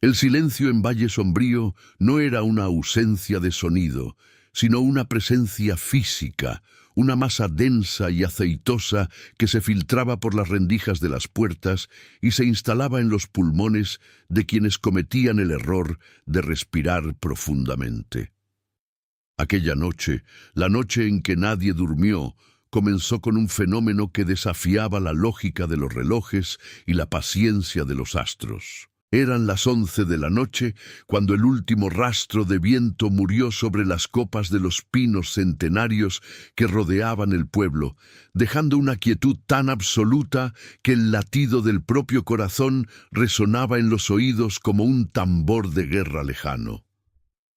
El silencio en Valle Sombrío no era una ausencia de sonido, sino una presencia física, una masa densa y aceitosa que se filtraba por las rendijas de las puertas y se instalaba en los pulmones de quienes cometían el error de respirar profundamente. Aquella noche, la noche en que nadie durmió, comenzó con un fenómeno que desafiaba la lógica de los relojes y la paciencia de los astros. Eran las 11 de la noche cuando el último rastro de viento murió sobre las copas de los pinos centenarios que rodeaban el pueblo, dejando una quietud tan absoluta que el latido del propio corazón resonaba en los oídos como un tambor de guerra lejano.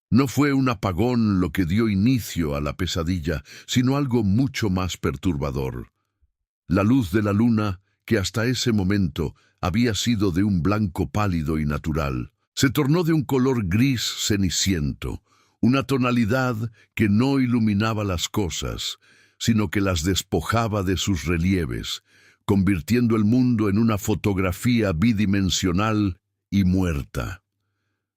No fue un apagón lo que dio inicio a la pesadilla, sino algo mucho más perturbador. La luz de la luna, que hasta ese momento había sido de un blanco pálido y natural, se tornó de un color gris ceniciento, una tonalidad que no iluminaba las cosas, sino que las despojaba de sus relieves, convirtiendo el mundo en una fotografía bidimensional y muerta.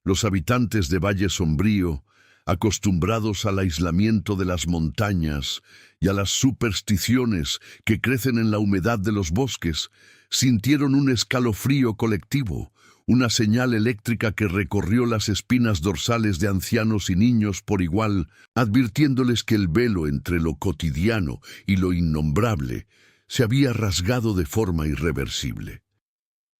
Los habitantes de Valle Sombrío, acostumbrados al aislamiento de las montañas y a las supersticiones que crecen en la humedad de los bosques, sintieron un escalofrío colectivo, una señal eléctrica que recorrió las espinas dorsales de ancianos y niños por igual, advirtiéndoles que el velo entre lo cotidiano y lo innombrable se había rasgado de forma irreversible.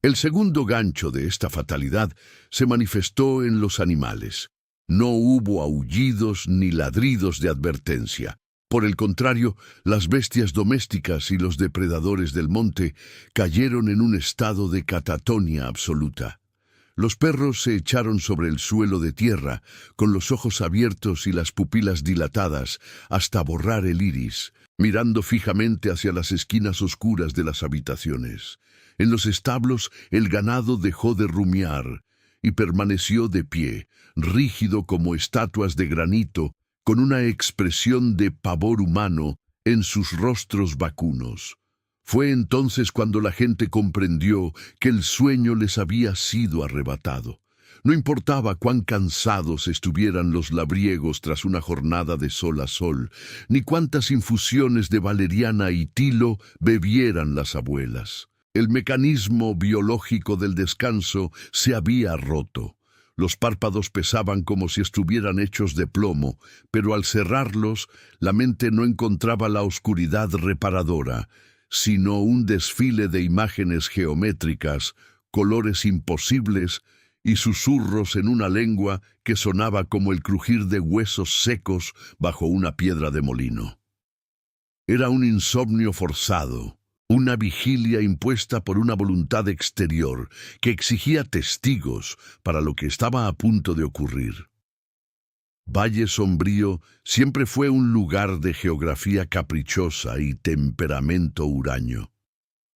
El segundo gancho de esta fatalidad se manifestó en los animales. No hubo aullidos ni ladridos de advertencia. Por el contrario, las bestias domésticas y los depredadores del monte cayeron en un estado de catatonia absoluta. Los perros se echaron sobre el suelo de tierra, con los ojos abiertos y las pupilas dilatadas hasta borrar el iris, mirando fijamente hacia las esquinas oscuras de las habitaciones. En los establos el ganado dejó de rumiar y permaneció de pie, rígido como estatuas de granito, con una expresión de pavor humano en sus rostros vacunos. Fue entonces cuando la gente comprendió que el sueño les había sido arrebatado. No importaba cuán cansados estuvieran los labriegos tras una jornada de sol a sol, ni cuántas infusiones de valeriana y tilo bebieran las abuelas. El mecanismo biológico del descanso se había roto. Los párpados pesaban como si estuvieran hechos de plomo, pero al cerrarlos, la mente no encontraba la oscuridad reparadora, sino un desfile de imágenes geométricas, colores imposibles y susurros en una lengua que sonaba como el crujir de huesos secos bajo una piedra de molino. Era un insomnio forzado, una vigilia impuesta por una voluntad exterior que exigía testigos para lo que estaba a punto de ocurrir. Valle Sombrío siempre fue un lugar de geografía caprichosa y temperamento huraño.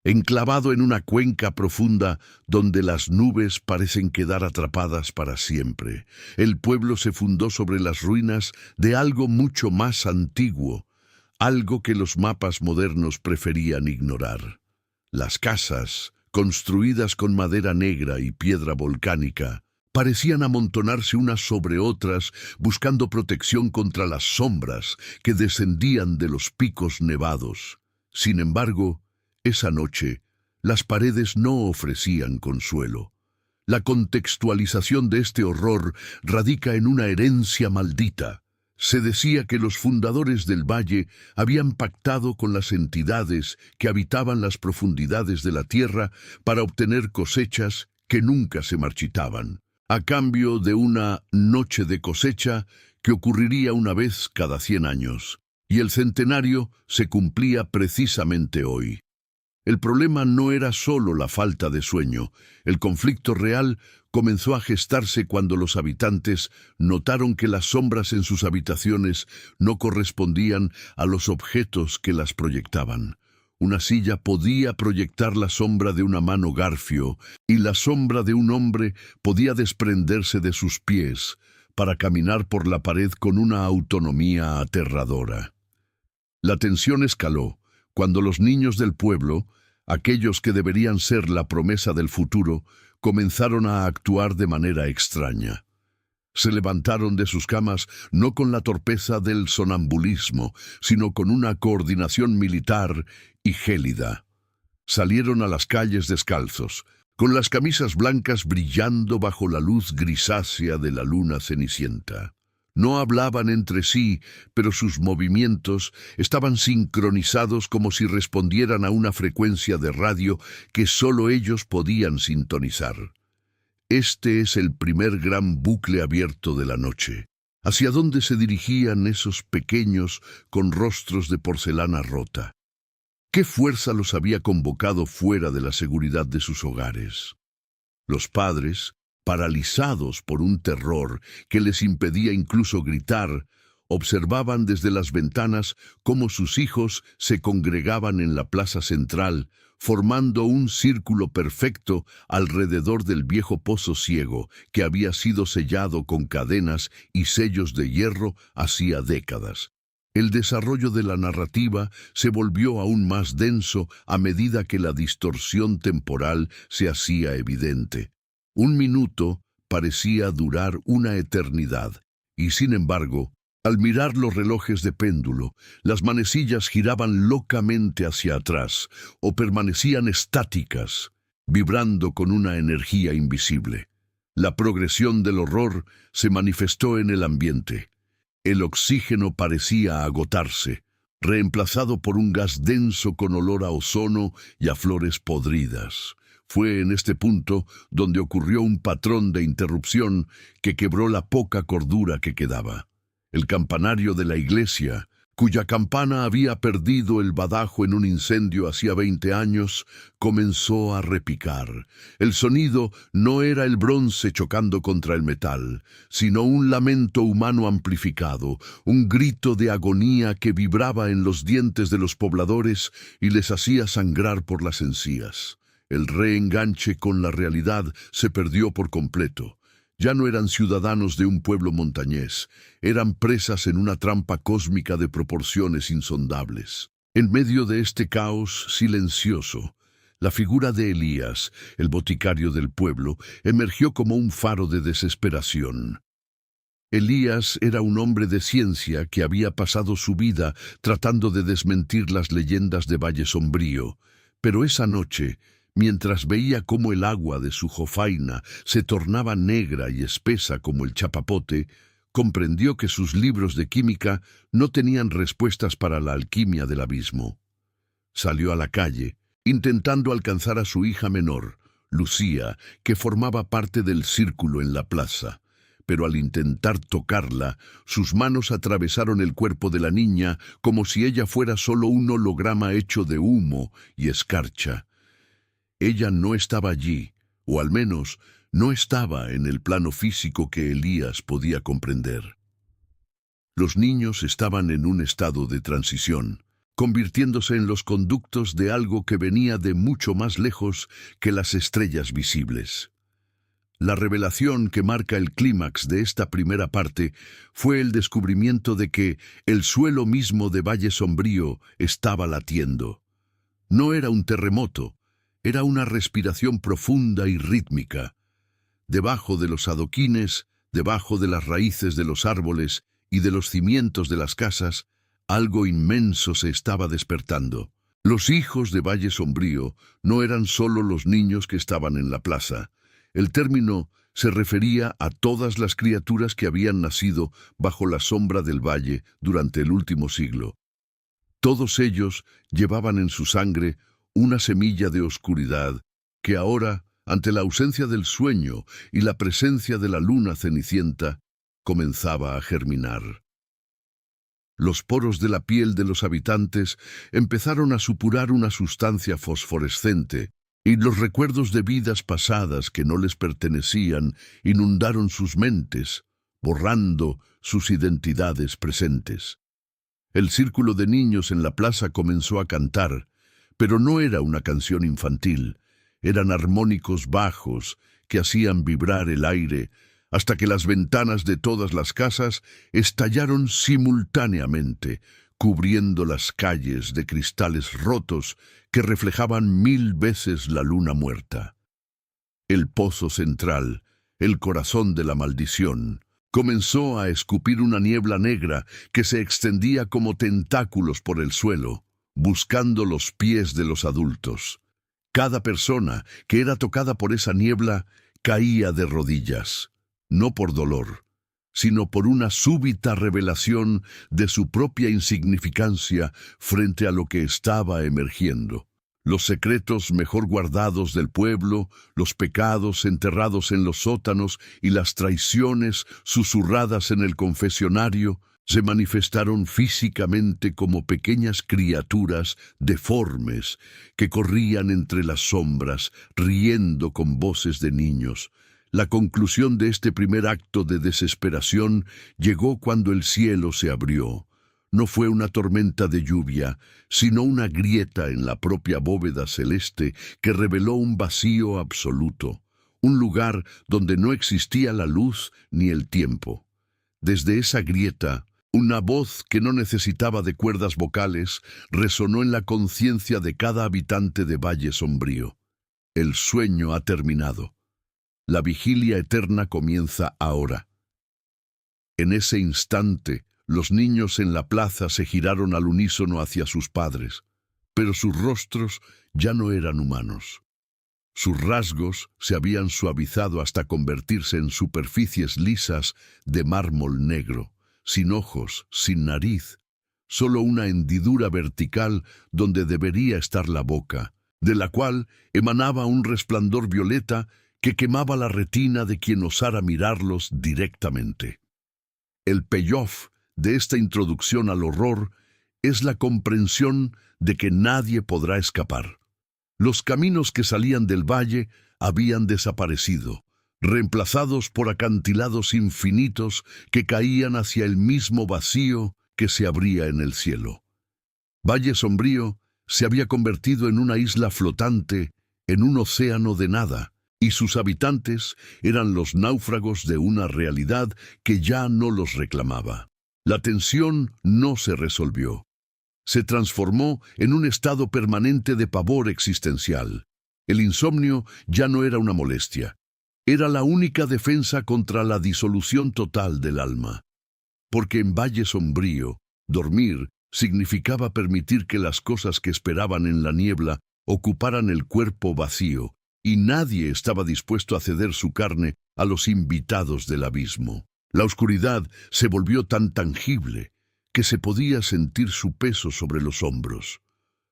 Enclavado en una cuenca profunda donde las nubes parecen quedar atrapadas para siempre, el pueblo se fundó sobre las ruinas de algo mucho más antiguo, algo que los mapas modernos preferían ignorar. Las casas, construidas con madera negra y piedra volcánica, parecían amontonarse unas sobre otras buscando protección contra las sombras que descendían de los picos nevados. Sin embargo, esa noche, las paredes no ofrecían consuelo. La contextualización de este horror radica en una herencia maldita. Se decía que los fundadores del valle habían pactado con las entidades que habitaban las profundidades de la tierra para obtener cosechas que nunca se marchitaban, a cambio de una noche de cosecha que ocurriría una vez cada 100 años, y el centenario se cumplía precisamente hoy. El problema no era solo la falta de sueño. El conflicto real comenzó a gestarse cuando los habitantes notaron que las sombras en sus habitaciones no correspondían a los objetos que las proyectaban. Una silla podía proyectar la sombra de una mano garfio y la sombra de un hombre podía desprenderse de sus pies para caminar por la pared con una autonomía aterradora. La tensión escaló cuando los niños del pueblo, aquellos que deberían ser la promesa del futuro, comenzaron a actuar de manera extraña. Se levantaron de sus camas no con la torpeza del sonambulismo, sino con una coordinación militar y gélida. Salieron a las calles descalzos, con las camisas blancas brillando bajo la luz grisácea de la luna cenicienta. No hablaban entre sí, pero sus movimientos estaban sincronizados como si respondieran a una frecuencia de radio que solo ellos podían sintonizar. Este es el primer gran bucle abierto de la noche. ¿Hacia dónde se dirigían esos pequeños con rostros de porcelana rota? ¿Qué fuerza los había convocado fuera de la seguridad de sus hogares? Los padres, paralizados por un terror que les impedía incluso gritar, observaban desde las ventanas cómo sus hijos se congregaban en la plaza central, formando un círculo perfecto alrededor del viejo pozo ciego que había sido sellado con cadenas y sellos de hierro hacía décadas. El desarrollo de la narrativa se volvió aún más denso a medida que la distorsión temporal se hacía evidente. Un minuto parecía durar una eternidad, y sin embargo, al mirar los relojes de péndulo, las manecillas giraban locamente hacia atrás o permanecían estáticas, vibrando con una energía invisible. La progresión del horror se manifestó en el ambiente. El oxígeno parecía agotarse, reemplazado por un gas denso con olor a ozono y a flores podridas. Fue en este punto donde ocurrió un patrón de interrupción que quebró la poca cordura que quedaba. El campanario de la iglesia, cuya campana había perdido el badajo en un incendio hacía 20 años, comenzó a repicar. El sonido no era el bronce chocando contra el metal, sino un lamento humano amplificado, un grito de agonía que vibraba en los dientes de los pobladores y les hacía sangrar por las encías. El reenganche con la realidad se perdió por completo. Ya no eran ciudadanos de un pueblo montañés, eran presas en una trampa cósmica de proporciones insondables. En medio de este caos silencioso, la figura de Elías, el boticario del pueblo, emergió como un faro de desesperación. Elías era un hombre de ciencia que había pasado su vida tratando de desmentir las leyendas de Valle Sombrío, pero esa noche, mientras veía cómo el agua de su jofaina se tornaba negra y espesa como el chapapote, comprendió que sus libros de química no tenían respuestas para la alquimia del abismo. Salió a la calle, intentando alcanzar a su hija menor, Lucía, que formaba parte del círculo en la plaza. Pero al intentar tocarla, sus manos atravesaron el cuerpo de la niña como si ella fuera solo un holograma hecho de humo y escarcha. Ella no estaba allí, o al menos no estaba en el plano físico que Elías podía comprender. Los niños estaban en un estado de transición, convirtiéndose en los conductos de algo que venía de mucho más lejos que las estrellas visibles. La revelación que marca el clímax de esta primera parte fue el descubrimiento de que el suelo mismo de Valle Sombrío estaba latiendo. No era un terremoto, era una respiración profunda y rítmica. Debajo de los adoquines, debajo de las raíces de los árboles y de los cimientos de las casas, algo inmenso se estaba despertando. Los hijos de Valle Sombrío no eran solo los niños que estaban en la plaza. El término se refería a todas las criaturas que habían nacido bajo la sombra del valle durante el último siglo. Todos ellos llevaban en su sangre una semilla de oscuridad que ahora, ante la ausencia del sueño y la presencia de la luna cenicienta, comenzaba a germinar. Los poros de la piel de los habitantes empezaron a supurar una sustancia fosforescente, y los recuerdos de vidas pasadas que no les pertenecían inundaron sus mentes, borrando sus identidades presentes. El círculo de niños en la plaza comenzó a cantar, pero no era una canción infantil, eran armónicos bajos que hacían vibrar el aire hasta que las ventanas de todas las casas estallaron simultáneamente, cubriendo las calles de cristales rotos que reflejaban 1000 veces la luna muerta. El pozo central, el corazón de la maldición, comenzó a escupir una niebla negra que se extendía como tentáculos por el suelo, buscando los pies de los adultos. Cada persona que era tocada por esa niebla caía de rodillas, no por dolor, sino por una súbita revelación de su propia insignificancia frente a lo que estaba emergiendo. Los secretos mejor guardados del pueblo, los pecados enterrados en los sótanos y las traiciones susurradas en el confesionario se manifestaron físicamente como pequeñas criaturas deformes que corrían entre las sombras, riendo con voces de niños. La conclusión de este primer acto de desesperación llegó cuando el cielo se abrió. No fue una tormenta de lluvia, sino una grieta en la propia bóveda celeste que reveló un vacío absoluto, un lugar donde no existía la luz ni el tiempo. Desde esa grieta, una voz que no necesitaba de cuerdas vocales resonó en la conciencia de cada habitante de Valle Sombrío. El sueño ha terminado. La vigilia eterna comienza ahora. En ese instante, los niños en la plaza se giraron al unísono hacia sus padres, pero sus rostros ya no eran humanos. Sus rasgos se habían suavizado hasta convertirse en superficies lisas de mármol negro, sin ojos, sin nariz, solo una hendidura vertical donde debería estar la boca, de la cual emanaba un resplandor violeta que quemaba la retina de quien osara mirarlos directamente. El payoff de esta introducción al horror es la comprensión de que nadie podrá escapar. Los caminos que salían del valle habían desaparecido, reemplazados por acantilados infinitos que caían hacia el mismo vacío que se abría en el cielo. Valle Sombrío se había convertido en una isla flotante, en un océano de nada, y sus habitantes eran los náufragos de una realidad que ya no los reclamaba. La tensión no se resolvió. Se transformó en un estado permanente de pavor existencial. El insomnio ya no era una molestia. Era la única defensa contra la disolución total del alma. Porque en Valle Sombrío, dormir significaba permitir que las cosas que esperaban en la niebla ocuparan el cuerpo vacío, y nadie estaba dispuesto a ceder su carne a los invitados del abismo. La oscuridad se volvió tan tangible que se podía sentir su peso sobre los hombros.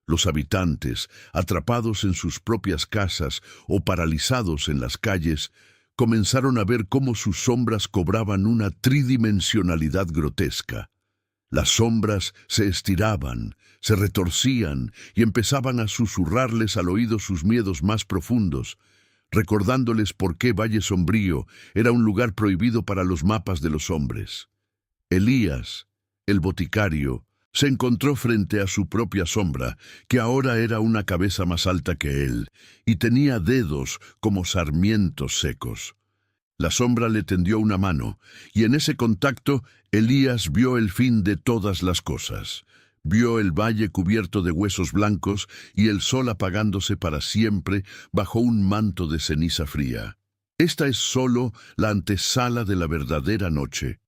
Los habitantes, atrapados en sus propias casas o paralizados en las calles, comenzaron a ver cómo sus sombras cobraban una tridimensionalidad grotesca. Las sombras se estiraban, se retorcían y empezaban a susurrarles al oído sus miedos más profundos, recordándoles por qué Valle Sombrío era un lugar prohibido para los mapas de los hombres. Elías, el boticario, se encontró frente a su propia sombra, que ahora era una cabeza más alta que él, y tenía dedos como sarmientos secos. La sombra le tendió una mano, y en ese contacto Elías vio el fin de todas las cosas. Vio el valle cubierto de huesos blancos y el sol apagándose para siempre bajo un manto de ceniza fría. Esta es solo la antesala de la verdadera noche,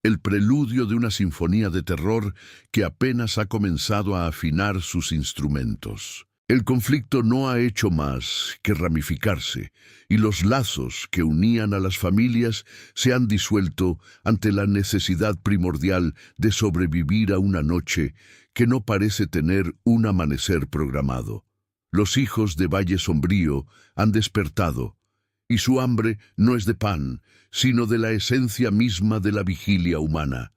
el preludio de una sinfonía de terror que apenas ha comenzado a afinar sus instrumentos. El conflicto no ha hecho más que ramificarse, y los lazos que unían a las familias se han disuelto ante la necesidad primordial de sobrevivir a una noche que no parece tener un amanecer programado. Los hijos de Valle Sombrío han despertado, y su hambre no es de pan, sino de la esencia misma de la vigilia humana.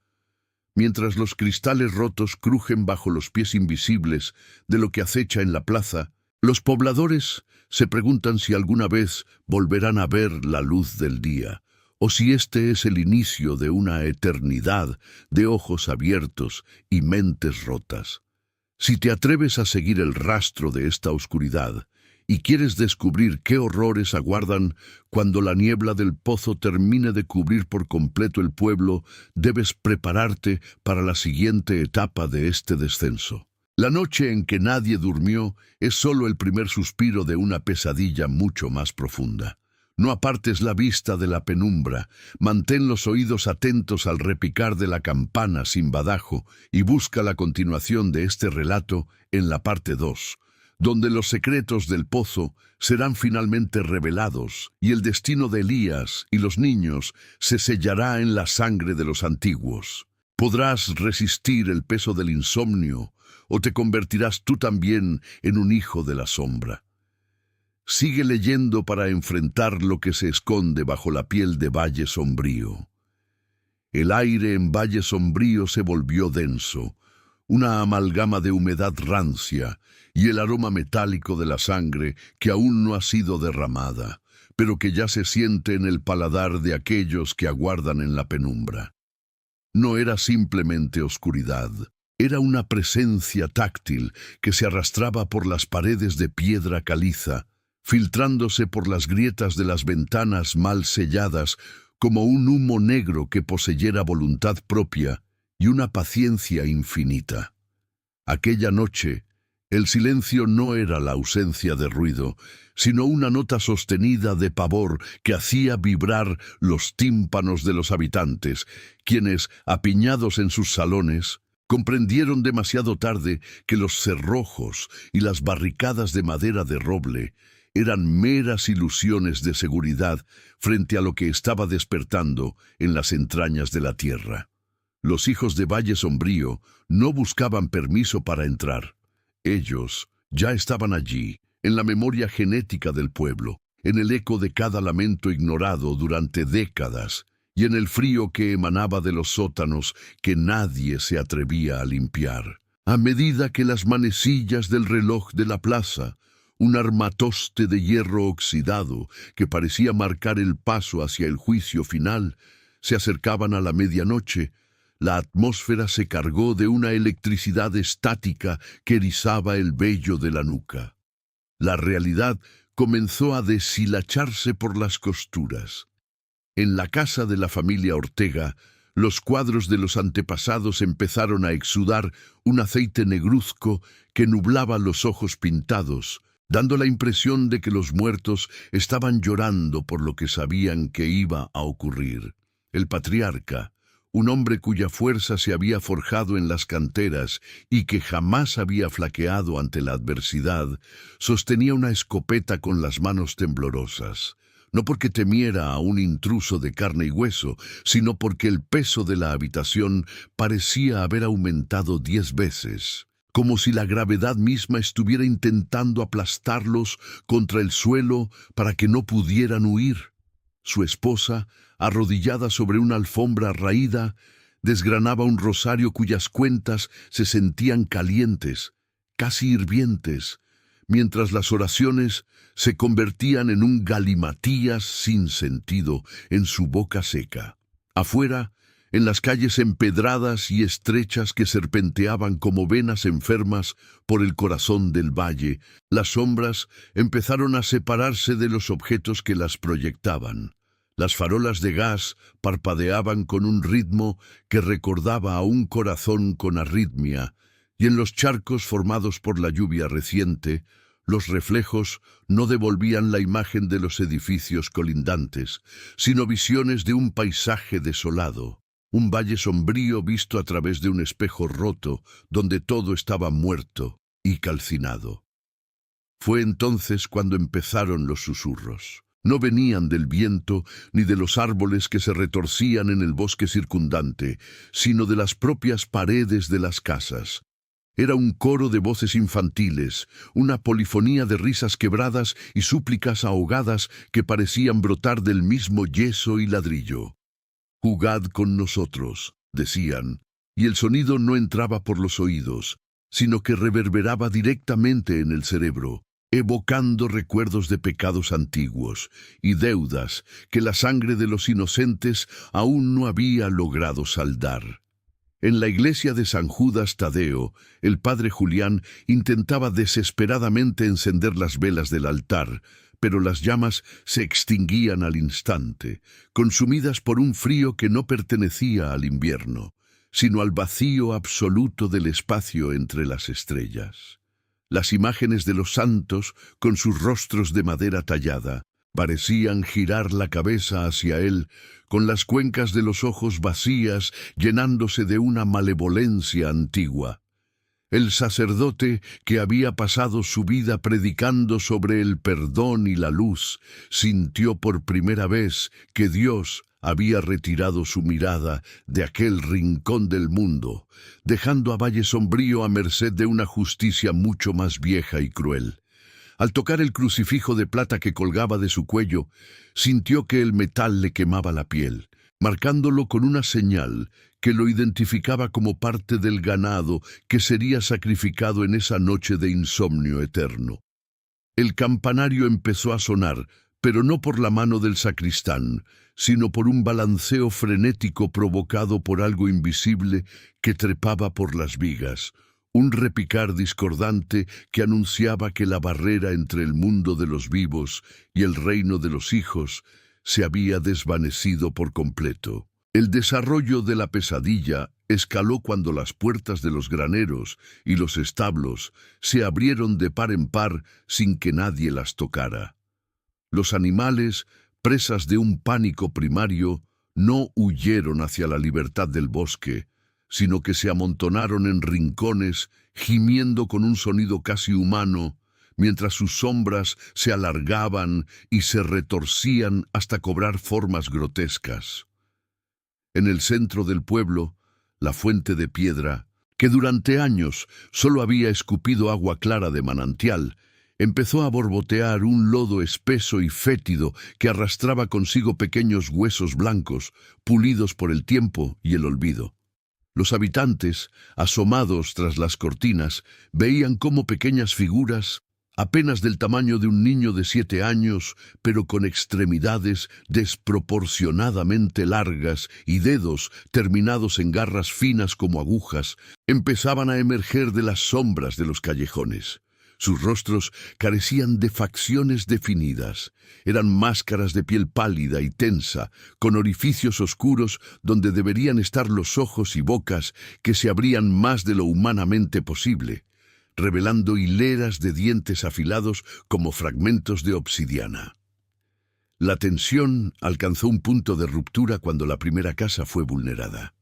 Mientras los cristales rotos crujen bajo los pies invisibles de lo que acecha en la plaza, los pobladores se preguntan si alguna vez volverán a ver la luz del día, o si este es el inicio de una eternidad de ojos abiertos y mentes rotas. Si te atreves a seguir el rastro de esta oscuridad, y quieres descubrir qué horrores aguardan cuando la niebla del pozo termine de cubrir por completo el pueblo, debes prepararte para la siguiente etapa de este descenso. La noche en que nadie durmió es solo el primer suspiro de una pesadilla mucho más profunda. No apartes la vista de la penumbra, mantén los oídos atentos al repicar de la campana sin badajo y busca la continuación de este relato en la parte 2, donde los secretos del pozo serán finalmente revelados y el destino de Elías y los niños se sellará en la sangre de los antiguos. ¿Podrás resistir el peso del insomnio o te convertirás tú también en un hijo de la sombra? Sigue leyendo para enfrentar lo que se esconde bajo la piel de Valle Sombrío. El aire en Valle Sombrío se volvió denso, una amalgama de humedad rancia y el aroma metálico de la sangre que aún no ha sido derramada, pero que ya se siente en el paladar de aquellos que aguardan en la penumbra. No era simplemente oscuridad, era una presencia táctil que se arrastraba por las paredes de piedra caliza, filtrándose por las grietas de las ventanas mal selladas como un humo negro que poseyera voluntad propia y una paciencia infinita. Aquella noche, el silencio no era la ausencia de ruido, sino una nota sostenida de pavor que hacía vibrar los tímpanos de los habitantes, quienes, apiñados en sus salones, comprendieron demasiado tarde que los cerrojos y las barricadas de madera de roble eran meras ilusiones de seguridad frente a lo que estaba despertando en las entrañas de la tierra. Los hijos de Valle Sombrío no buscaban permiso para entrar. Ellos ya estaban allí, en la memoria genética del pueblo, en el eco de cada lamento ignorado durante décadas, y en el frío que emanaba de los sótanos que nadie se atrevía a limpiar. A medida que las manecillas del reloj de la plaza, un armatoste de hierro oxidado que parecía marcar el paso hacia el juicio final, se acercaban a la medianoche, la atmósfera se cargó de una electricidad estática que erizaba el vello de la nuca. La realidad comenzó a deshilacharse por las costuras. En la casa de la familia Ortega, los cuadros de los antepasados empezaron a exudar un aceite negruzco que nublaba los ojos pintados, dando la impresión de que los muertos estaban llorando por lo que sabían que iba a ocurrir. El patriarca, un hombre cuya fuerza se había forjado en las canteras y que jamás había flaqueado ante la adversidad, sostenía una escopeta con las manos temblorosas, no porque temiera a un intruso de carne y hueso, sino porque el peso de la habitación parecía haber aumentado 10 veces, como si la gravedad misma estuviera intentando aplastarlos contra el suelo para que no pudieran huir. Su esposa, arrodillada sobre una alfombra raída, desgranaba un rosario cuyas cuentas se sentían calientes, casi hirvientes, mientras las oraciones se convertían en un galimatías sin sentido en su boca seca. Afuera, en las calles empedradas y estrechas que serpenteaban como venas enfermas por el corazón del valle, las sombras empezaron a separarse de los objetos que las proyectaban. Las farolas de gas parpadeaban con un ritmo que recordaba a un corazón con arritmia, y en los charcos formados por la lluvia reciente, los reflejos no devolvían la imagen de los edificios colindantes, sino visiones de un paisaje desolado, un valle sombrío visto a través de un espejo roto, donde todo estaba muerto y calcinado. Fue entonces cuando empezaron los susurros. No venían del viento ni de los árboles que se retorcían en el bosque circundante, sino de las propias paredes de las casas. Era un coro de voces infantiles, una polifonía de risas quebradas y súplicas ahogadas que parecían brotar del mismo yeso y ladrillo. «Jugad con nosotros», decían, y el sonido no entraba por los oídos, sino que reverberaba directamente en el cerebro, evocando recuerdos de pecados antiguos y deudas que la sangre de los inocentes aún no había logrado saldar. En la iglesia de San Judas Tadeo, el padre Julián intentaba desesperadamente encender las velas del altar, pero las llamas se extinguían al instante, consumidas por un frío que no pertenecía al invierno, sino al vacío absoluto del espacio entre las estrellas. Las imágenes de los santos, con sus rostros de madera tallada, Parecían girar la cabeza hacia él, con las cuencas de los ojos vacías, llenándose de una malevolencia antigua. El sacerdote, que había pasado su vida predicando sobre el perdón y la luz, sintió por primera vez que Dios había retirado su mirada de aquel rincón del mundo, dejando a Valle Sombrío a merced de una justicia mucho más vieja y cruel. Al tocar el crucifijo de plata que colgaba de su cuello, sintió que el metal le quemaba la piel, marcándolo con una señal que lo identificaba como parte del ganado que sería sacrificado en esa noche de insomnio eterno. El campanario empezó a sonar, pero no por la mano del sacristán, sino por un balanceo frenético provocado por algo invisible que trepaba por las vigas, un repicar discordante que anunciaba que la barrera entre el mundo de los vivos y el reino de los hijos se había desvanecido por completo. El desarrollo de la pesadilla escaló cuando las puertas de los graneros y los establos se abrieron de par en par sin que nadie las tocara. Los animales, presas de un pánico primario, no huyeron hacia la libertad del bosque, sino que se amontonaron en rincones, gimiendo con un sonido casi humano, mientras sus sombras se alargaban y se retorcían hasta cobrar formas grotescas. En el centro del pueblo, la fuente de piedra, que durante años solo había escupido agua clara de manantial, empezó a borbotear un lodo espeso y fétido que arrastraba consigo pequeños huesos blancos, pulidos por el tiempo y el olvido. Los habitantes, asomados tras las cortinas, veían cómo pequeñas figuras, apenas del tamaño de un niño de 7 años, pero con extremidades desproporcionadamente largas y dedos terminados en garras finas como agujas, empezaban a emerger de las sombras de los callejones. Sus rostros carecían de facciones definidas. Eran máscaras de piel pálida y tensa, con orificios oscuros donde deberían estar los ojos y bocas que se abrían más de lo humanamente posible, revelando hileras de dientes afilados como fragmentos de obsidiana. La tensión alcanzó un punto de ruptura cuando la primera casa fue vulnerada.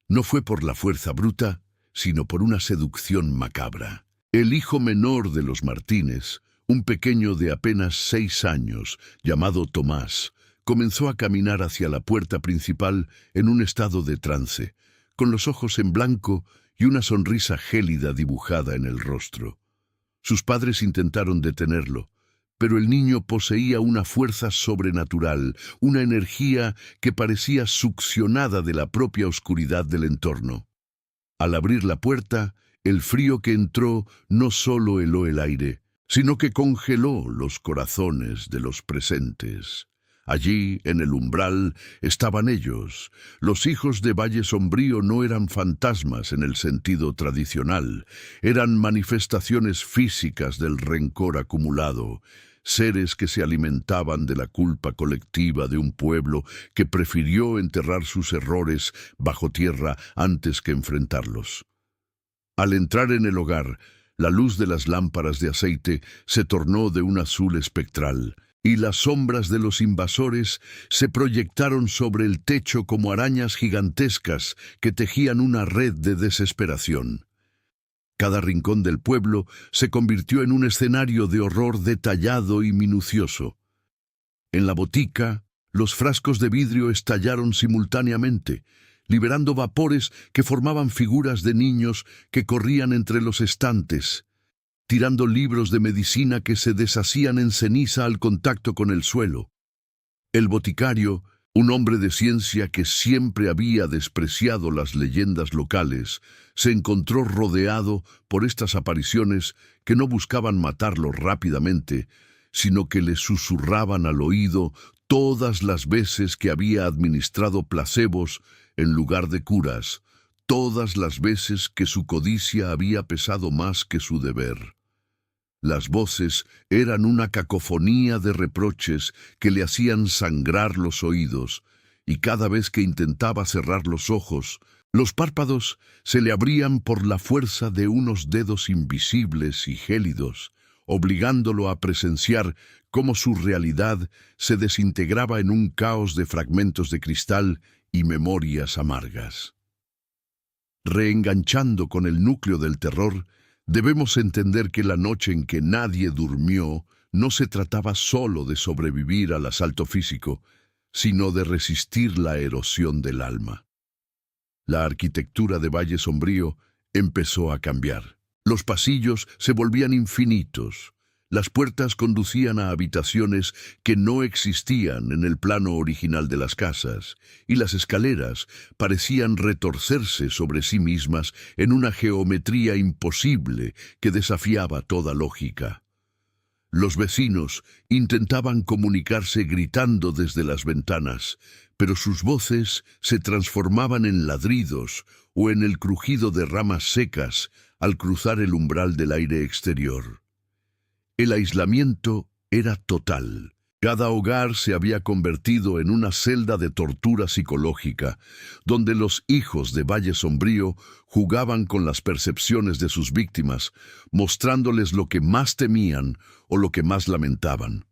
No fue por la fuerza bruta, sino por una seducción macabra. El hijo menor de los Martínez, un pequeño de apenas 6 años, llamado Tomás, comenzó a caminar hacia la puerta principal en un estado de trance, con los ojos en blanco y una sonrisa gélida dibujada en el rostro. Sus padres intentaron detenerlo, pero el niño poseía una fuerza sobrenatural, una energía que parecía succionada de la propia oscuridad del entorno. Al abrir la puerta, el frío que entró no solo heló el aire, sino que congeló los corazones de los presentes. Allí, en el umbral, estaban ellos. Los hijos de Valle Sombrío no eran fantasmas en el sentido tradicional, eran manifestaciones físicas del rencor acumulado, seres que se alimentaban de la culpa colectiva de un pueblo que prefirió enterrar sus errores bajo tierra antes que enfrentarlos. Al entrar en el hogar, la luz de las lámparas de aceite se tornó de un azul espectral, y las sombras de los invasores se proyectaron sobre el techo como arañas gigantescas que tejían una red de desesperación. Cada rincón del pueblo se convirtió en un escenario de horror detallado y minucioso. En la botica, los frascos de vidrio estallaron simultáneamente, liberando vapores que formaban figuras de niños que corrían entre los estantes, tirando libros de medicina que se deshacían en ceniza al contacto con el suelo. El boticario, un hombre de ciencia que siempre había despreciado las leyendas locales, se encontró rodeado por estas apariciones que no buscaban matarlo rápidamente, sino que le susurraban al oído todas las veces que había administrado placebos en lugar de curas, todas las veces que su codicia había pesado más que su deber. Las voces eran una cacofonía de reproches que le hacían sangrar los oídos, y cada vez que intentaba cerrar los ojos, los párpados se le abrían por la fuerza de unos dedos invisibles y gélidos, obligándolo a presenciar cómo su realidad se desintegraba en un caos de fragmentos de cristal y memorias amargas. Reenganchando con el núcleo del terror, debemos entender que la noche en que nadie durmió no se trataba solo de sobrevivir al asalto físico, sino de resistir la erosión del alma. La arquitectura de Valle Sombrío empezó a cambiar. Los pasillos se volvían infinitos. Las puertas conducían a habitaciones que no existían en el plano original de las casas, y las escaleras parecían retorcerse sobre sí mismas en una geometría imposible que desafiaba toda lógica. Los vecinos intentaban comunicarse gritando desde las ventanas, pero sus voces se transformaban en ladridos o en el crujido de ramas secas al cruzar el umbral del aire exterior. El aislamiento era total. Cada hogar se había convertido en una celda de tortura psicológica, donde los hijos de Valle Sombrío jugaban con las percepciones de sus víctimas, mostrándoles lo que más temían o lo que más lamentaban.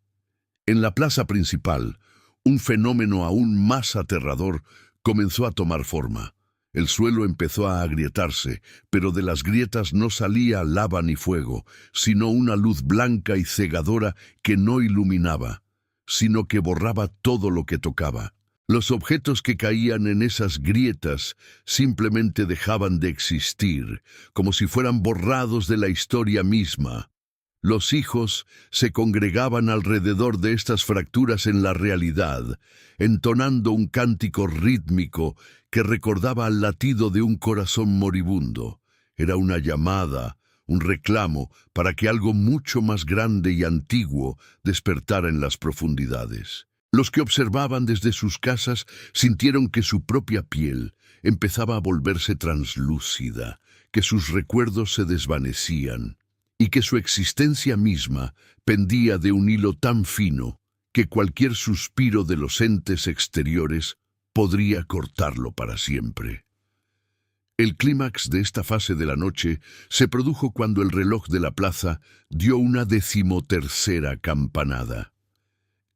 En la plaza principal, un fenómeno aún más aterrador comenzó a tomar forma. El suelo empezó a agrietarse, pero de las grietas no salía lava ni fuego, sino una luz blanca y cegadora que no iluminaba, sino que borraba todo lo que tocaba. Los objetos que caían en esas grietas simplemente dejaban de existir, como si fueran borrados de la historia misma. Los hijos se congregaban alrededor de estas fracturas en la realidad, entonando un cántico rítmico que recordaba al latido de un corazón moribundo. Era una llamada, un reclamo para que algo mucho más grande y antiguo despertara en las profundidades. Los que observaban desde sus casas sintieron que su propia piel empezaba a volverse translúcida, que sus recuerdos se desvanecían y que su existencia misma pendía de un hilo tan fino que cualquier suspiro de los entes exteriores podría cortarlo para siempre. El clímax de esta fase de la noche se produjo cuando el reloj de la plaza dio una 13ª campanada.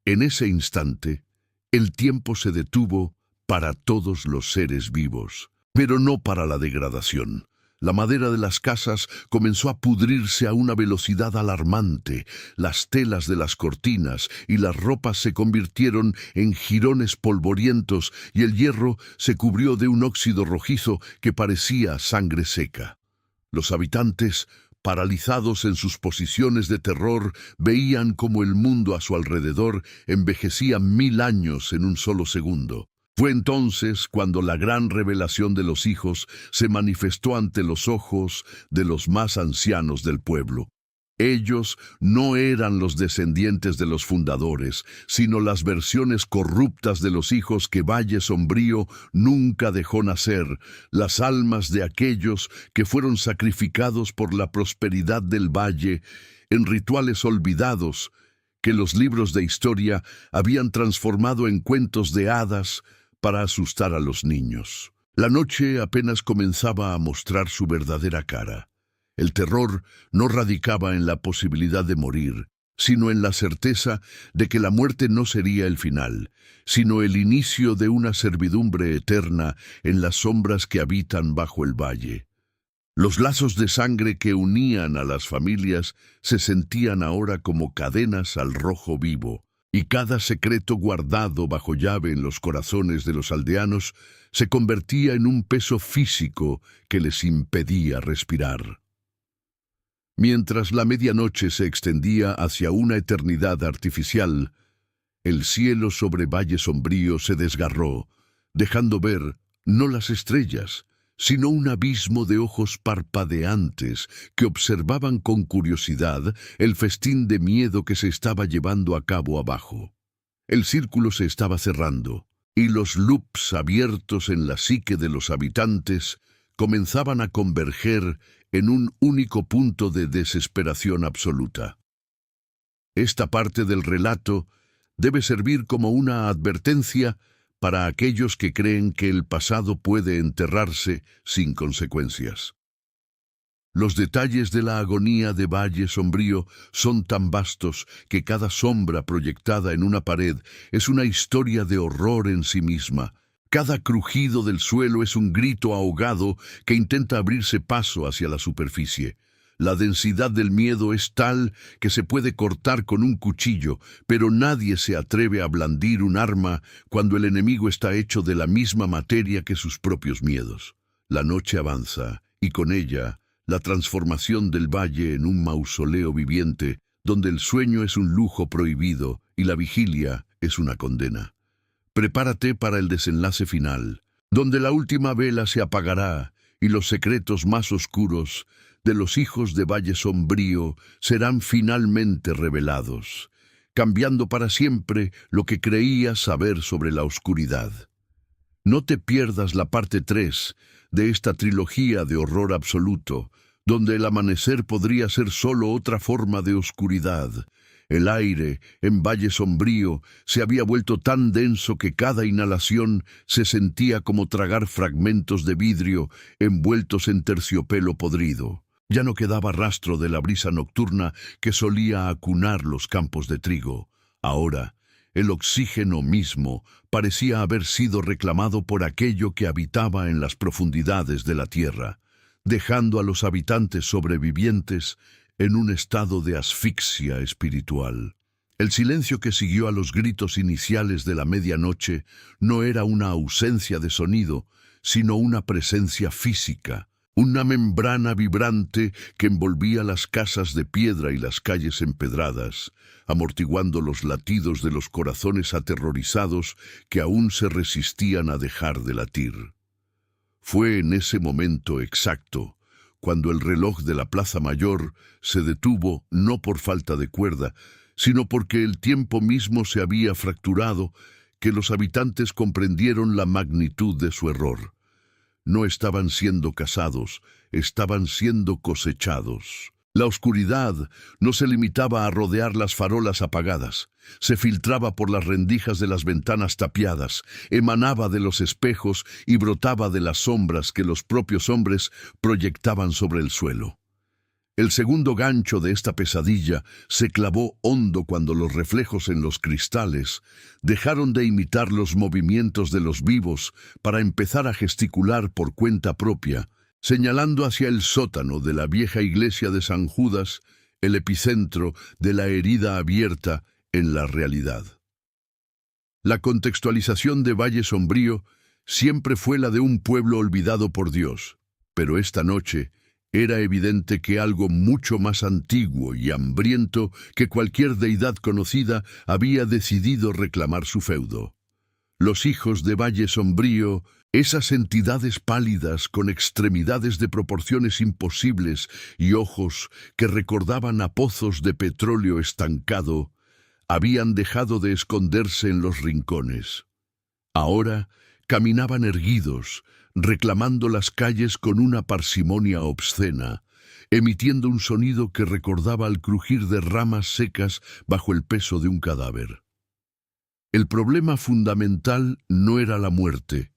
En ese instante, el tiempo se detuvo para todos los seres vivos, pero no para la degradación. La madera de las casas comenzó a pudrirse a una velocidad alarmante. Las telas de las cortinas y las ropas se convirtieron en jirones polvorientos y el hierro se cubrió de un óxido rojizo que parecía sangre seca. Los habitantes, paralizados en sus posiciones de terror, veían cómo el mundo a su alrededor envejecía 1000 años en un solo segundo. Fue entonces cuando la gran revelación de los hijos se manifestó ante los ojos de los más ancianos del pueblo. Ellos no eran los descendientes de los fundadores, sino las versiones corruptas de los hijos que Valle Sombrío nunca dejó nacer, las almas de aquellos que fueron sacrificados por la prosperidad del valle en rituales olvidados que los libros de historia habían transformado en cuentos de hadas para asustar a los niños. La noche apenas comenzaba a mostrar su verdadera cara. El terror no radicaba en la posibilidad de morir, sino en la certeza de que la muerte no sería el final, sino el inicio de una servidumbre eterna en las sombras que habitan bajo el valle. Los lazos de sangre que unían a las familias se sentían ahora como cadenas al rojo vivo, y cada secreto guardado bajo llave en los corazones de los aldeanos se convertía en un peso físico que les impedía respirar. Mientras la medianoche se extendía hacia una eternidad artificial, el cielo sobre Valle Sombrío se desgarró, dejando ver no las estrellas, sino un abismo de ojos parpadeantes que observaban con curiosidad el festín de miedo que se estaba llevando a cabo abajo. El círculo se estaba cerrando, y los loops abiertos en la psique de los habitantes comenzaban a converger en un único punto de desesperación absoluta. Esta parte del relato debe servir como una advertencia para aquellos que creen que el pasado puede enterrarse sin consecuencias. Los detalles de la agonía de Valle Sombrío son tan vastos que cada sombra proyectada en una pared es una historia de horror en sí misma. Cada crujido del suelo es un grito ahogado que intenta abrirse paso hacia la superficie. La densidad del miedo es tal que se puede cortar con un cuchillo, pero nadie se atreve a blandir un arma cuando el enemigo está hecho de la misma materia que sus propios miedos. La noche avanza, y con ella la transformación del valle en un mausoleo viviente, donde el sueño es un lujo prohibido y la vigilia es una condena. Prepárate para el desenlace final, donde la última vela se apagará y los secretos más oscuros de los hijos de Valle Sombrío serán finalmente revelados, cambiando para siempre lo que creías saber sobre la oscuridad. No te pierdas la parte 3 de esta trilogía de horror absoluto, donde el amanecer podría ser solo otra forma de oscuridad. El aire en Valle Sombrío se había vuelto tan denso que cada inhalación se sentía como tragar fragmentos de vidrio envueltos en terciopelo podrido. Ya no quedaba rastro de la brisa nocturna que solía acunar los campos de trigo. Ahora, el oxígeno mismo parecía haber sido reclamado por aquello que habitaba en las profundidades de la tierra, dejando a los habitantes sobrevivientes en un estado de asfixia espiritual. El silencio que siguió a los gritos iniciales de la medianoche no era una ausencia de sonido, sino una presencia física, una membrana vibrante que envolvía las casas de piedra y las calles empedradas, amortiguando los latidos de los corazones aterrorizados que aún se resistían a dejar de latir. Fue en ese momento exacto, cuando el reloj de la Plaza Mayor se detuvo no por falta de cuerda, sino porque el tiempo mismo se había fracturado, que los habitantes comprendieron la magnitud de su error. No estaban siendo cazados, estaban siendo cosechados. La oscuridad no se limitaba a rodear las farolas apagadas, se filtraba por las rendijas de las ventanas tapiadas, emanaba de los espejos y brotaba de las sombras que los propios hombres proyectaban sobre el suelo. El segundo gancho de esta pesadilla se clavó hondo cuando los reflejos en los cristales dejaron de imitar los movimientos de los vivos para empezar a gesticular por cuenta propia, señalando hacia el sótano de la vieja iglesia de San Judas, el epicentro de la herida abierta en la realidad. La contextualización de Valle Sombrío siempre fue la de un pueblo olvidado por Dios, pero esta noche era evidente que algo mucho más antiguo y hambriento que cualquier deidad conocida había decidido reclamar su feudo. Los hijos de Valle Sombrío, esas entidades pálidas con extremidades de proporciones imposibles y ojos que recordaban a pozos de petróleo estancado, habían dejado de esconderse en los rincones. Ahora caminaban erguidos, reclamando las calles con una parsimonia obscena, emitiendo un sonido que recordaba al crujir de ramas secas bajo el peso de un cadáver. El problema fundamental no era la muerte,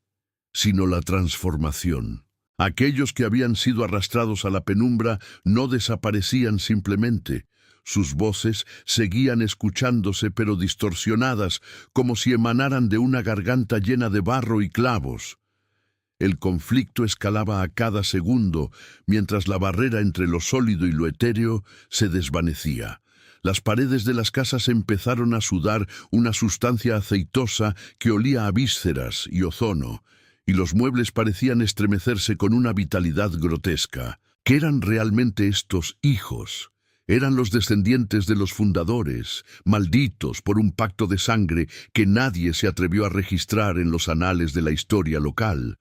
sino la transformación. Aquellos que habían sido arrastrados a la penumbra no desaparecían simplemente. Sus voces seguían escuchándose pero distorsionadas, como si emanaran de una garganta llena de barro y clavos. El conflicto escalaba a cada segundo, mientras la barrera entre lo sólido y lo etéreo se desvanecía. Las paredes de las casas empezaron a sudar una sustancia aceitosa que olía a vísceras y ozono, y los muebles parecían estremecerse con una vitalidad grotesca. ¿Qué eran realmente estos hijos? Eran los descendientes de los fundadores, malditos por un pacto de sangre que nadie se atrevió a registrar en los anales de la historia local.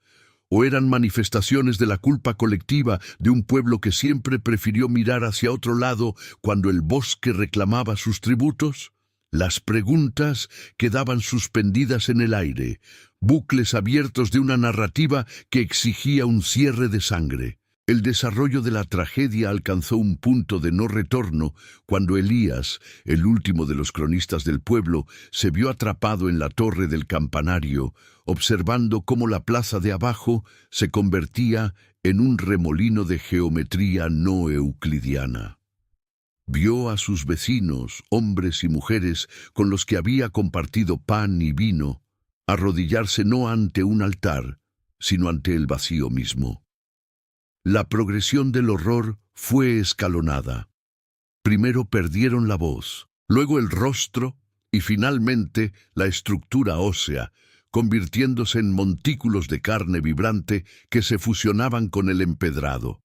¿O eran manifestaciones de la culpa colectiva de un pueblo que siempre prefirió mirar hacia otro lado cuando el bosque reclamaba sus tributos? Las preguntas quedaban suspendidas en el aire, bucles abiertos de una narrativa que exigía un cierre de sangre. El desarrollo de la tragedia alcanzó un punto de no retorno cuando Elías, el último de los cronistas del pueblo, se vio atrapado en la torre del campanario, observando cómo la plaza de abajo se convertía en un remolino de geometría no euclidiana. Vio a sus vecinos, hombres y mujeres con los que había compartido pan y vino, arrodillarse no ante un altar, sino ante el vacío mismo. La progresión del horror fue escalonada. Primero perdieron la voz, luego el rostro y finalmente la estructura ósea, convirtiéndose en montículos de carne vibrante que se fusionaban con el empedrado.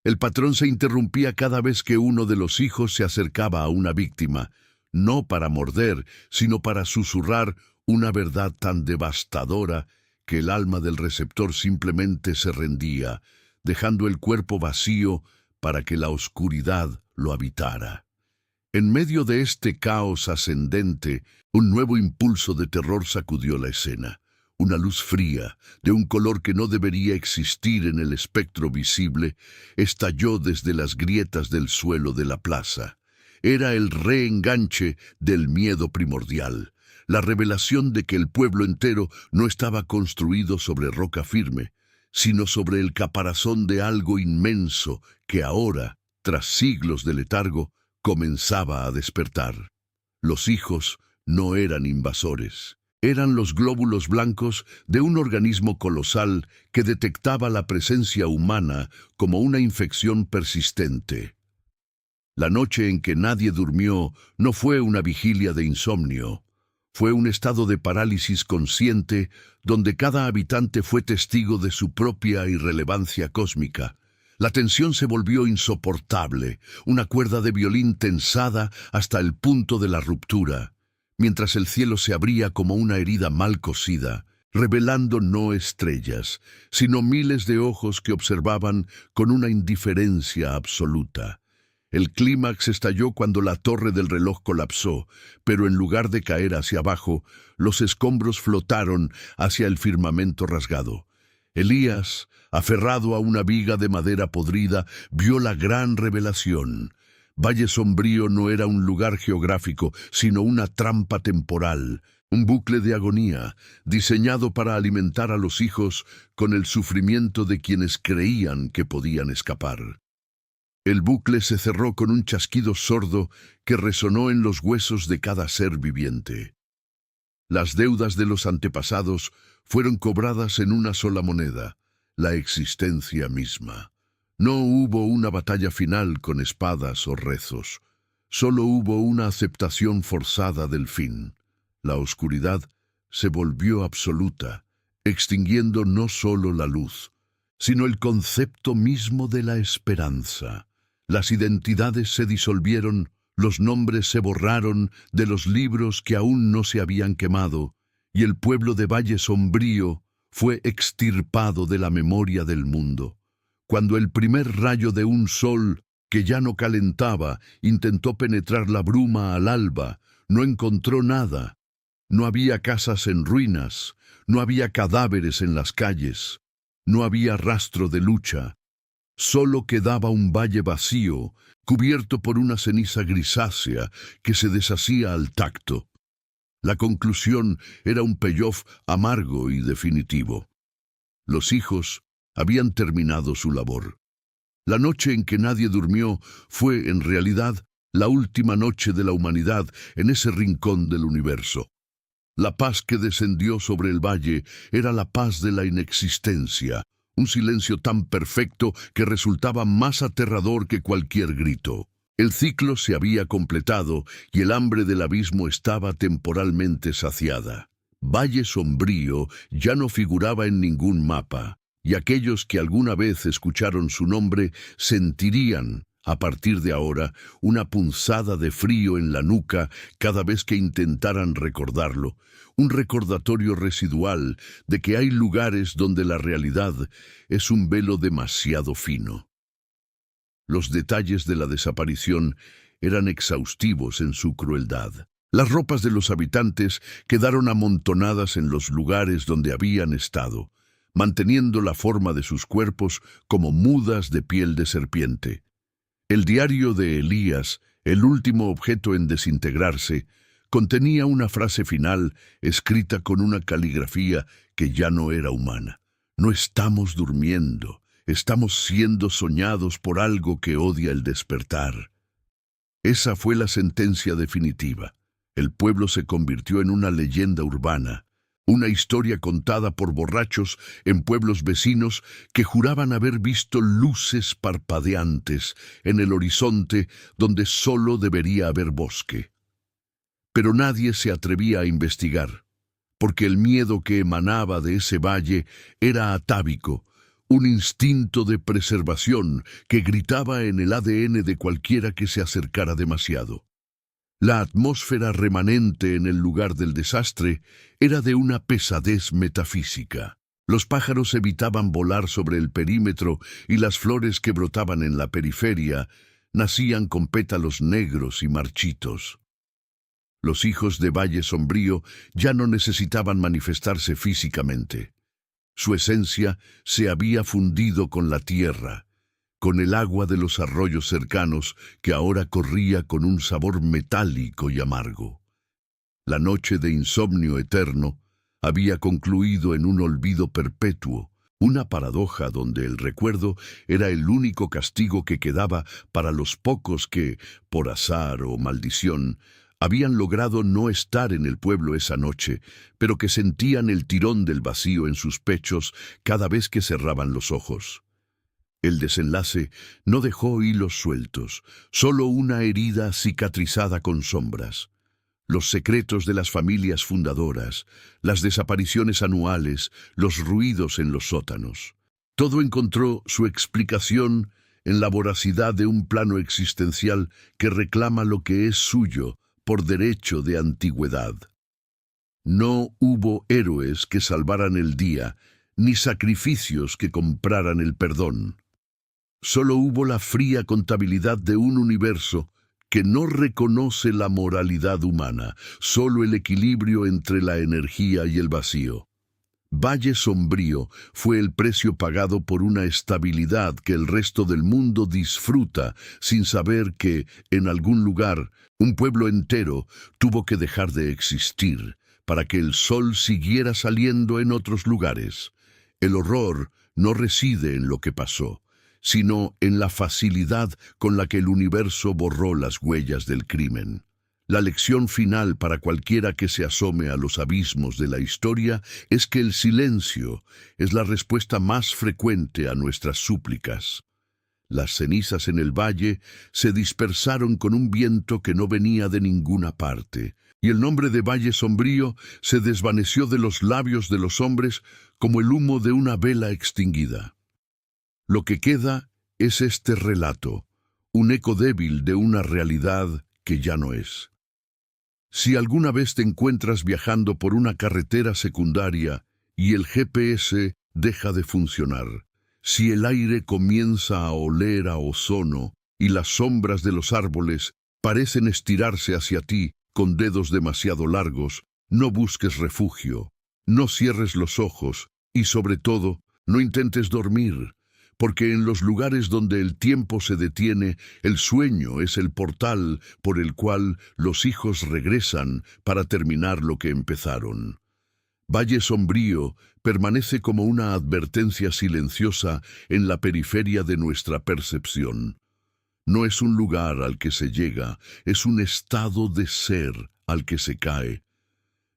El patrón se interrumpía cada vez que uno de los hijos se acercaba a una víctima, no para morder, sino para susurrar una verdad tan devastadora que el alma del receptor simplemente se rendía, dejando el cuerpo vacío para que la oscuridad lo habitara. En medio de este caos ascendente, un nuevo impulso de terror sacudió la escena. Una luz fría, de un color que no debería existir en el espectro visible, estalló desde las grietas del suelo de la plaza. Era el reenganche del miedo primordial, la revelación de que el pueblo entero no estaba construido sobre roca firme, sino sobre el caparazón de algo inmenso que ahora, tras siglos de letargo, comenzaba a despertar. Los hijos no eran invasores. Eran los glóbulos blancos de un organismo colosal que detectaba la presencia humana como una infección persistente. La noche en que nadie durmió no fue una vigilia de insomnio. Fue un estado de parálisis consciente donde cada habitante fue testigo de su propia irrelevancia cósmica. La tensión se volvió insoportable, una cuerda de violín tensada hasta el punto de la ruptura, mientras el cielo se abría como una herida mal cosida, revelando no estrellas, sino miles de ojos que observaban con una indiferencia absoluta. El clímax estalló cuando la torre del reloj colapsó, pero en lugar de caer hacia abajo, los escombros flotaron hacia el firmamento rasgado. Elías, aferrado a una viga de madera podrida, vio la gran revelación. Valle Sombrío no era un lugar geográfico, sino una trampa temporal, un bucle de agonía, diseñado para alimentar a los hijos con el sufrimiento de quienes creían que podían escapar. El bucle se cerró con un chasquido sordo que resonó en los huesos de cada ser viviente. Las deudas de los antepasados fueron cobradas en una sola moneda, la existencia misma. No hubo una batalla final con espadas o rezos. Solo hubo una aceptación forzada del fin. La oscuridad se volvió absoluta, extinguiendo no solo la luz, sino el concepto mismo de la esperanza. Las identidades se disolvieron, los nombres se borraron de los libros que aún no se habían quemado, y el pueblo de Valle Sombrío fue extirpado de la memoria del mundo. Cuando el primer rayo de un sol que ya no calentaba intentó penetrar la bruma al alba, no encontró nada. No había casas en ruinas, no había cadáveres en las calles, no había rastro de lucha. Solo quedaba un valle vacío, cubierto por una ceniza grisácea que se deshacía al tacto. La conclusión era un payoff amargo y definitivo. Los hijos habían terminado su labor. La noche en que nadie durmió fue, en realidad, la última noche de la humanidad en ese rincón del universo. La paz que descendió sobre el valle era la paz de la inexistencia, un silencio tan perfecto que resultaba más aterrador que cualquier grito. El ciclo se había completado y el hambre del abismo estaba temporalmente saciada. Valle Sombrío ya no figuraba en ningún mapa, y aquellos que alguna vez escucharon su nombre sentirían, a partir de ahora, una punzada de frío en la nuca cada vez que intentaran recordarlo, un recordatorio residual de que hay lugares donde la realidad es un velo demasiado fino. Los detalles de la desaparición eran exhaustivos en su crueldad. Las ropas de los habitantes quedaron amontonadas en los lugares donde habían estado, manteniendo la forma de sus cuerpos como mudas de piel de serpiente. El diario de Elías, el último objeto en desintegrarse, contenía una frase final escrita con una caligrafía que ya no era humana. No estamos durmiendo, Estamos siendo soñados por algo que odia el despertar. Esa fue la sentencia definitiva. El pueblo se convirtió en una leyenda urbana, una historia contada por borrachos en pueblos vecinos que juraban haber visto luces parpadeantes en el horizonte donde solo debería haber bosque. Pero nadie se atrevía a investigar, porque el miedo que emanaba de ese valle era atávico, un instinto de preservación que gritaba en el ADN de cualquiera que se acercara demasiado. La atmósfera remanente en el lugar del desastre era de una pesadez metafísica. Los pájaros evitaban volar sobre el perímetro y las flores que brotaban en la periferia nacían con pétalos negros y marchitos. Los hijos de Valle Sombrío ya no necesitaban manifestarse físicamente. Su esencia se había fundido con la tierra, con el agua de los arroyos cercanos que ahora corría con un sabor metálico y amargo. La noche de insomnio eterno había concluido en un olvido perpetuo, una paradoja donde el recuerdo era el único castigo que quedaba para los pocos que, por azar o maldición, habían logrado no estar en el pueblo esa noche, pero que sentían el tirón del vacío en sus pechos cada vez que cerraban los ojos. El desenlace no dejó hilos sueltos, solo una herida cicatrizada con sombras. Los secretos de las familias fundadoras, las desapariciones anuales, los ruidos en los sótanos. Todo encontró su explicación en la voracidad de un plano existencial que reclama lo que es suyo por derecho de antigüedad. No hubo héroes que salvaran el día, ni sacrificios que compraran el perdón. Solo hubo la fría contabilidad de un universo que no reconoce la moralidad humana, solo el equilibrio entre la energía y el vacío. Valle Sombrío fue el precio pagado por una estabilidad que el resto del mundo disfruta sin saber que, en algún lugar, un pueblo entero tuvo que dejar de existir para que el sol siguiera saliendo en otros lugares. El horror no reside en lo que pasó, sino en la facilidad con la que el universo borró las huellas del crimen. La lección final para cualquiera que se asome a los abismos de la historia es que el silencio es la respuesta más frecuente a nuestras súplicas. Las cenizas en el valle se dispersaron con un viento que no venía de ninguna parte, y el nombre de Valle Sombrío se desvaneció de los labios de los hombres como el humo de una vela extinguida. Lo que queda es este relato, un eco débil de una realidad que ya no es. Si alguna vez te encuentras viajando por una carretera secundaria y el GPS deja de funcionar, si el aire comienza a oler a ozono y las sombras de los árboles parecen estirarse hacia ti con dedos demasiado largos, no busques refugio, no cierres los ojos y, sobre todo, no intentes dormir, porque en los lugares donde el tiempo se detiene, el sueño es el portal por el cual los hijos regresan para terminar lo que empezaron. Valle Sombrío permanece como una advertencia silenciosa en la periferia de nuestra percepción. No es un lugar al que se llega, es un estado de ser al que se cae.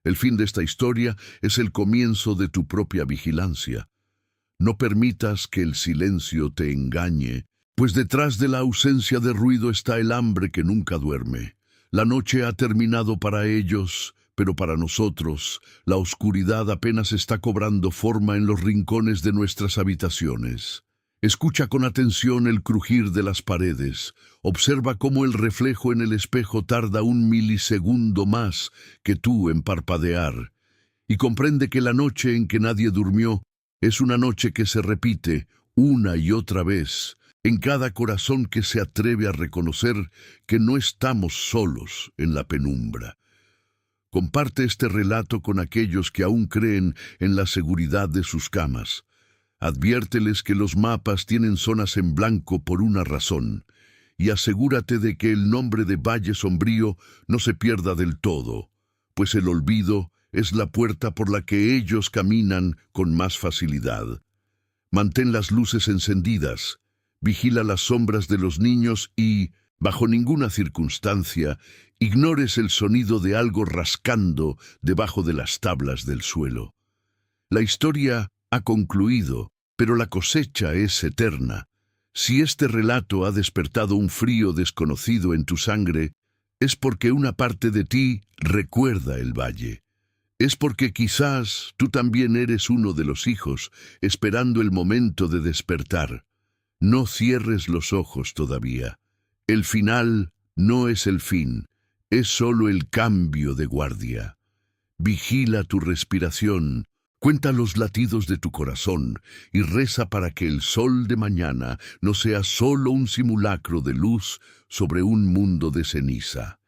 El fin de esta historia es el comienzo de tu propia vigilancia. No permitas que el silencio te engañe, pues detrás de la ausencia de ruido está el hambre que nunca duerme. La noche ha terminado para ellos, pero para nosotros, la oscuridad apenas está cobrando forma en los rincones de nuestras habitaciones. Escucha con atención el crujir de las paredes. Observa cómo el reflejo en el espejo tarda 1 milisegundo más que tú en parpadear. Y comprende que la noche en que nadie durmió es una noche que se repite una y otra vez en cada corazón que se atreve a reconocer que no estamos solos en la penumbra. Comparte este relato con aquellos que aún creen en la seguridad de sus camas. Adviérteles que los mapas tienen zonas en blanco por una razón, y asegúrate de que el nombre de Valle Sombrío no se pierda del todo, pues el olvido es la puerta por la que ellos caminan con más facilidad. Mantén las luces encendidas, vigila las sombras de los niños y, bajo ninguna circunstancia, ignores el sonido de algo rascando debajo de las tablas del suelo. La historia ha concluido, pero la cosecha es eterna. Si este relato ha despertado un frío desconocido en tu sangre, es porque una parte de ti recuerda el valle. Es porque quizás tú también eres uno de los hijos, esperando el momento de despertar. No cierres los ojos todavía. El final no es el fin, es solo el cambio de guardia. Vigila tu respiración, cuenta los latidos de tu corazón y reza para que el sol de mañana no sea solo un simulacro de luz sobre un mundo de ceniza.